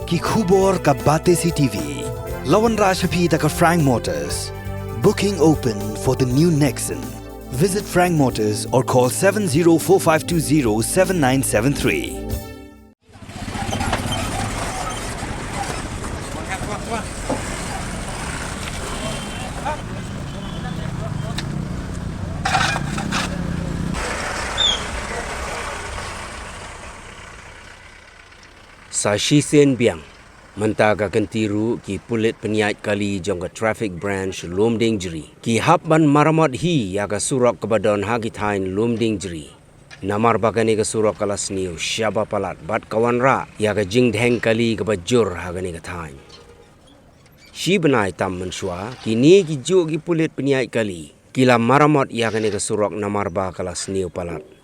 ki khubor ka bate si TV. Lawan Rashapi taka Frank Motors. Booking open for the new Nexon. Visit Frank Motors or call 7045207973. Sa Shisien Biang, mentaga kentiru ki Pulit Pynïaid kali jongga traffic branch lumding jeri. Ki habban Maramot hi yaga Surok kebadon hagitain lumding jeri. Namar bagani ke Surok kalas niu syaba palat bat kawan ra yaga jingdheng kali kebajur hagani ke tain. Shi benai tam mensua kini ki jo ki Pulit Pynïaid kali. Kila Maramot yagani ke Surok namar ba kalas niu palat.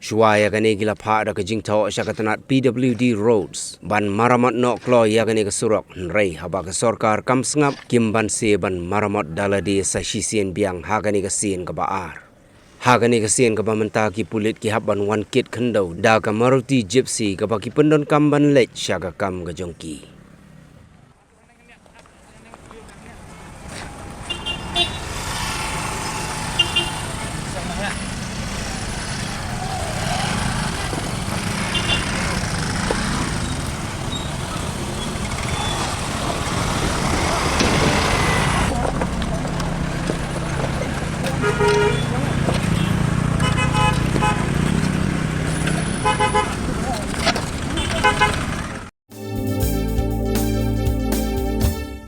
Shua yagani gila pa ada ke jingtau syakatanat PWD roads ban Maramot nok klo yagani ke Surok nrei haba ke sorkar kam sengap kim ban se ban Maramot daladi sa Shisien Biang hagani ke sien ke baar. Hagani ke sien ke menta ki Pulit ki haban wan kit kendau da ke Maruti gypsy ke baki pendon kam ban lech syaga kam ke jongki.